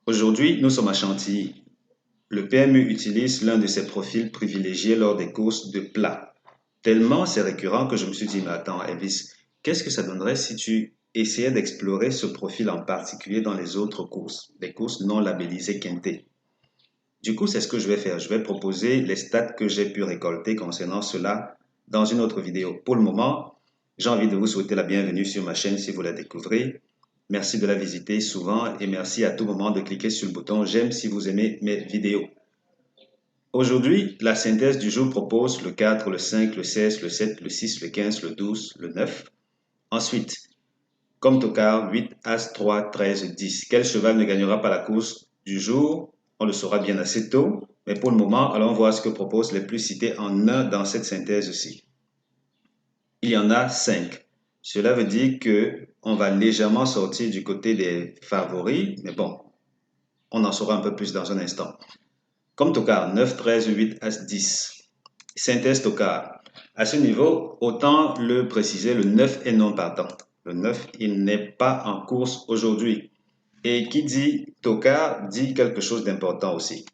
Aujourd'hui, nous sommes à Chantilly. Le PMU utilise l'un de ses profils privilégiés lors des courses de plats. Tellement c'est récurrent que je me suis dit, mais attends, Elvis, qu'est-ce que ça donnerait si tu essayais d'explorer ce profil en particulier dans les autres courses, les courses non labellisées Quinté? Du coup, c'est ce que je vais faire. Je vais proposer les stats que j'ai pu récolter concernant cela dans une autre vidéo. Pour le moment, j'ai envie de vous souhaiter la bienvenue sur ma chaîne si vous la découvrez. Merci de la visiter souvent et merci à tout moment de cliquer sur le bouton j'aime si vous aimez mes vidéos. Aujourd'hui, la synthèse du jour propose le 4, le 5, le 16, le 7, le 6, le 15, le 12, le 9. Ensuite, comme tocard, 8, As, 3, 13, 10. Quel cheval ne gagnera pas la course du jour? On le saura bien assez tôt. Mais pour le moment, allons voir ce que proposent les plus cités en un dans cette synthèse-ci. Il y en a 5. Cela veut dire que on va légèrement sortir du côté des favoris. Mais bon, on en saura un peu plus dans un instant. Comme tocard, 9, 13, 8, As, 10. Synthèse tocard. À ce niveau, autant le préciser, le 9 est non partant. Le 9, il n'est pas en course aujourd'hui. Et qui dit tocard dit quelque chose d'important aussi.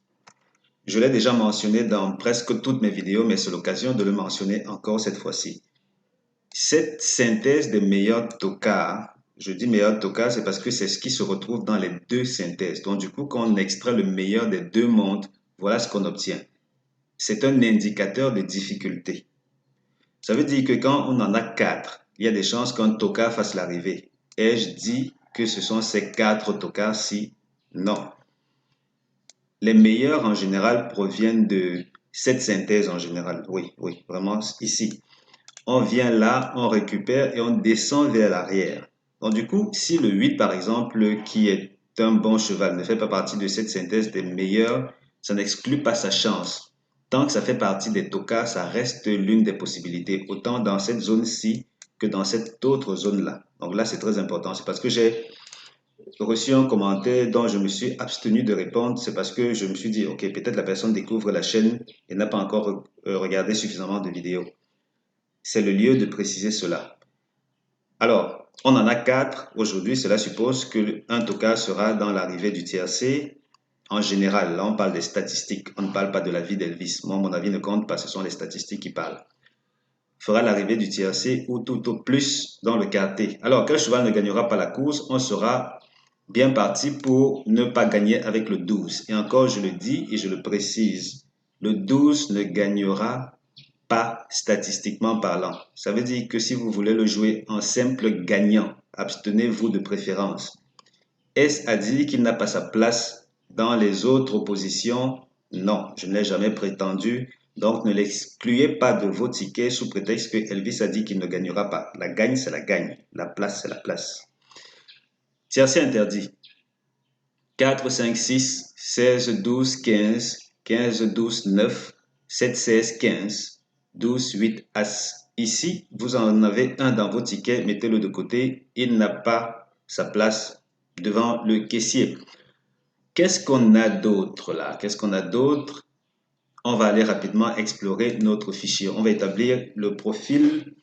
Je l'ai déjà mentionné dans presque toutes mes vidéos, mais c'est l'occasion de le mentionner encore cette fois-ci. Cette synthèse des meilleurs tocards, je dis meilleurs tocards, c'est parce que c'est ce qui se retrouve dans les deux synthèses. Donc du coup, quand on extrait le meilleur des deux mondes, voilà ce qu'on obtient. C'est un indicateur de difficulté. Ça veut dire que quand on en a 4, il y a des chances qu'un tocard fasse l'arrivée. Ai-je dit que ce sont ces 4 tocards-ci? Non. Les meilleurs en général proviennent de cette synthèse en général. Oui, oui, vraiment ici. On vient là, on récupère et on descend vers l'arrière. Donc du coup, si le 8 par exemple, qui est un bon cheval, ne fait pas partie de cette synthèse des meilleurs, ça n'exclut pas sa chance. Tant que ça fait partie des tocards, ça reste l'une des possibilités, autant dans cette zone-ci que dans cette autre zone-là. Donc là, c'est très important. C'est parce que j'ai reçu un commentaire dont je me suis abstenu de répondre. C'est parce que je me suis dit, ok, peut-être la personne découvre la chaîne et n'a pas encore regardé suffisamment de vidéos. C'est le lieu de préciser cela. Alors, on en a 4 aujourd'hui. Cela suppose qu'un tocard sera dans l'arrivée du tiercé. En général, là, on parle des statistiques. On ne parle pas de la vie d'Elvis. Moi, mon avis ne compte pas. Ce sont les statistiques qui parlent. Fera l'arrivée du tiercé ou tout au plus dans le quartier. Alors, quel cheval ne gagnera pas la course? On sera bien parti pour ne pas gagner avec le 12. Et encore, je le dis et je le précise. Le 12 ne gagnera pas statistiquement parlant. Ça veut dire que si vous voulez le jouer en simple gagnant, abstenez-vous de préférence. Est-ce à dire qu'il n'a pas sa place dans les autres positions? Non, je n'ai jamais prétendu. Donc ne l'excluez pas de vos tickets sous prétexte que Elvis a dit qu'il ne gagnera pas. La gagne, c'est la gagne. La place, c'est la place. Tiercé interdit. 4, 5, 6, 16, 12, 15, 15, 12, 9, 7, 16, 15, 12, 8, As. Ici, vous en avez un dans vos tickets, mettez-le de côté. Il n'a pas sa place devant le caissier. Qu'est-ce qu'on a d'autre là? Qu'est-ce qu'on a d'autre? On va aller rapidement explorer notre fichier. On va établir le profil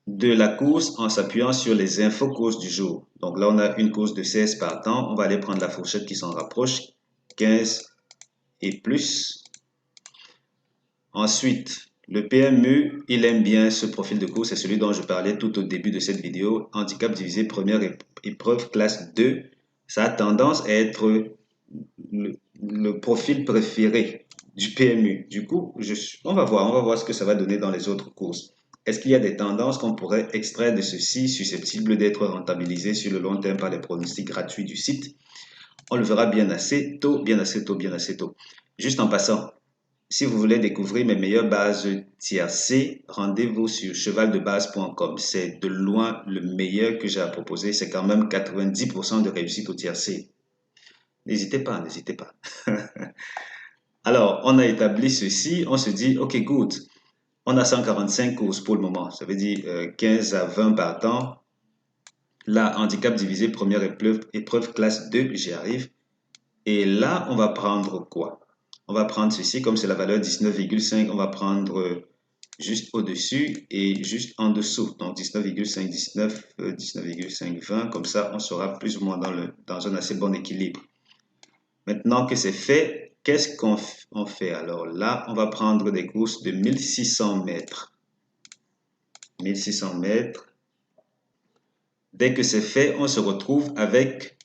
de la course en s'appuyant sur les infos courses du jour. Donc là, on a une course de 16 partants. On va aller prendre la fourchette qui s'en rapproche, 15 et plus. Ensuite, le PMU, il aime bien ce profil de course. C'est celui dont je parlais tout au début de cette vidéo. Handicap divisé première épreuve classe 2. Ça a tendance à être le profil préféré du PMU. Du coup, on va voir ce que ça va donner dans les autres courses. Est-ce qu'il y a des tendances qu'on pourrait extraire de ceci susceptibles d'être rentabilisées sur le long terme par les pronostics gratuits du site? On le verra bien assez tôt, bien assez tôt, bien assez tôt. Juste en passant, si vous voulez découvrir mes meilleures bases tiercées, rendez-vous sur chevaldebase.com. C'est de loin le meilleur que j'ai à proposer. C'est quand même 90% de réussite au tiercé. N'hésitez pas, n'hésitez pas. Alors, on a établi ceci. On se dit, OK, good. On a 145 courses pour le moment. Ça veut dire 15 à 20 partants. Là, handicap divisé, première épreuve classe 2, j'y arrive. Et là, on va prendre quoi? On va prendre ceci, comme c'est la valeur 19,5, on va prendre juste au-dessus et juste en dessous. Donc 19,5, 19, 19,5, 20. Comme ça, on sera plus ou moins dans un assez bon équilibre. Maintenant que c'est fait, qu'est-ce qu'on fait? Alors là, on va prendre des courses de 1600 mètres. 1600 mètres. Dès que c'est fait, on se retrouve avec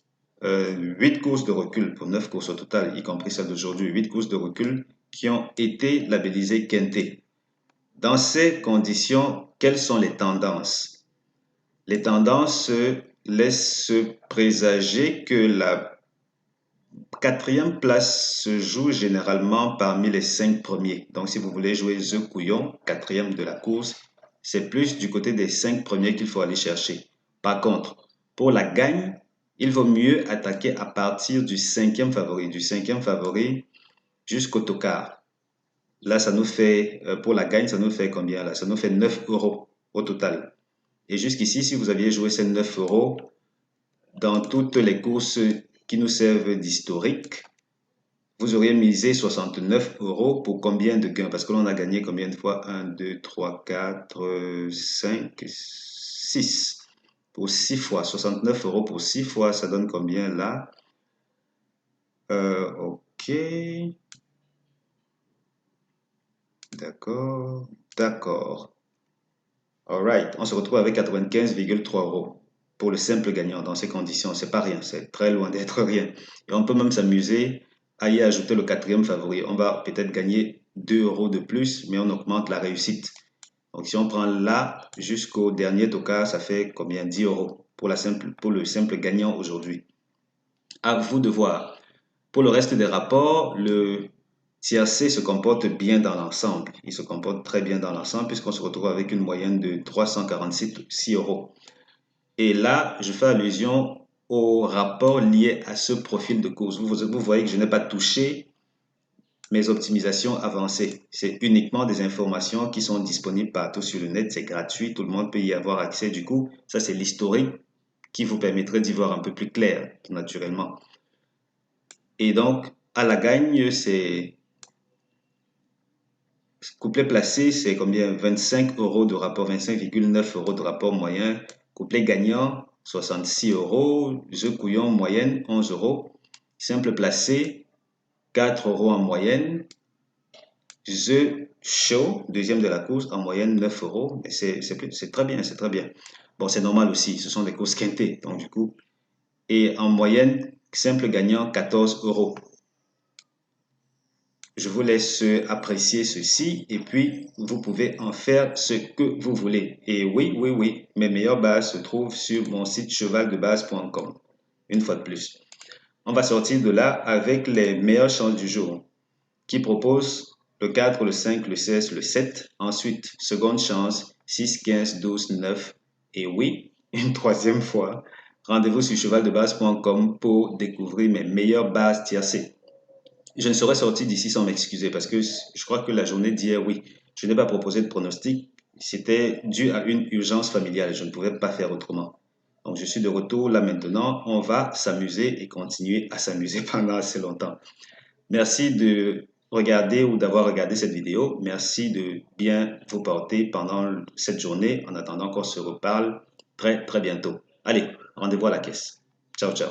8 courses de recul pour 9 courses au total, y compris celle d'aujourd'hui. 8 courses de recul qui ont été labellisées quintées. Dans ces conditions, quelles sont les tendances? Les tendances laissent présager que la quatrième place se joue généralement parmi les 5 premiers. Donc, si vous voulez jouer The Couillon, quatrième de la course, c'est plus du côté des 5 premiers qu'il faut aller chercher. Par contre, pour la gagne, il vaut mieux attaquer à partir du cinquième favori. Du cinquième favori jusqu'au tocard. Là, ça nous fait, pour la gagne, ça nous fait combien là? Ça nous fait 9 euros au total. Et jusqu'ici, si vous aviez joué ces 9 euros dans toutes les courses qui nous servent d'historique, vous auriez misé 69 euros pour combien de gains? Parce que l'on a gagné combien de fois? 1, 2, 3, 4, 5, 6. Pour 6 fois. 69 euros pour 6 fois, ça donne combien là? Ok. D'accord. D'accord. Alright. On se retrouve avec 95,3 euros pour le simple gagnant dans ces conditions. C'est pas rien. C'est très loin d'être rien. Et on peut même s'amuser à y ajouter le quatrième favori. On va peut-être gagner 2 euros de plus, mais on augmente la réussite. Donc, si on prend là jusqu'au dernier toka, ça fait combien? 10 euros pour le simple gagnant aujourd'hui. À vous de voir. Pour le reste des rapports, le tiercé se comporte bien dans l'ensemble. Il se comporte très bien dans l'ensemble puisqu'on se retrouve avec une moyenne de 346 euros. Et là, je fais allusion au rapport lié à ce profil de course. Vous voyez que je n'ai pas touché mes optimisations avancées. C'est uniquement des informations qui sont disponibles partout sur le net. C'est gratuit, tout le monde peut y avoir accès. Du coup, ça c'est l'historique qui vous permettrait d'y voir un peu plus clair, naturellement. Et donc, à la gagne, c'est couplet placé, c'est combien? 25 euros de rapport, 25,9 euros de rapport moyen. Couplet gagnant, 66 euros. Jeu couillon, moyenne, 11 euros. Simple placé, 4 euros en moyenne. The Show, deuxième de la course, en moyenne 9 euros. C'est très bien, c'est très bien. Bon, c'est normal aussi, ce sont des courses quintées, donc du coup. Et en moyenne, simple gagnant, 14 euros. Je vous laisse apprécier ceci et puis vous pouvez en faire ce que vous voulez. Et oui, oui, oui, mes meilleures bases se trouvent sur mon site chevaldebase.com. Une fois de plus. On va sortir de là avec les meilleures chances du jour qui propose le 4, le 5, le 16, le 7. Ensuite, seconde chance, 6, 15, 12, 9. Et oui, une troisième fois, rendez-vous sur chevaldebase.com pour découvrir mes meilleures bases tiercées. Je ne serai sorti d'ici sans m'excuser parce que je crois que la journée d'hier, oui, je n'ai pas proposé de pronostic. C'était dû à une urgence familiale. Je ne pouvais pas faire autrement. Donc, je suis de retour là maintenant. On va s'amuser et continuer à s'amuser pendant assez longtemps. Merci de regarder ou d'avoir regardé cette vidéo. Merci de bien vous porter pendant cette journée en attendant qu'on se reparle très, très bientôt. Allez, rendez-vous à la caisse. Ciao, ciao.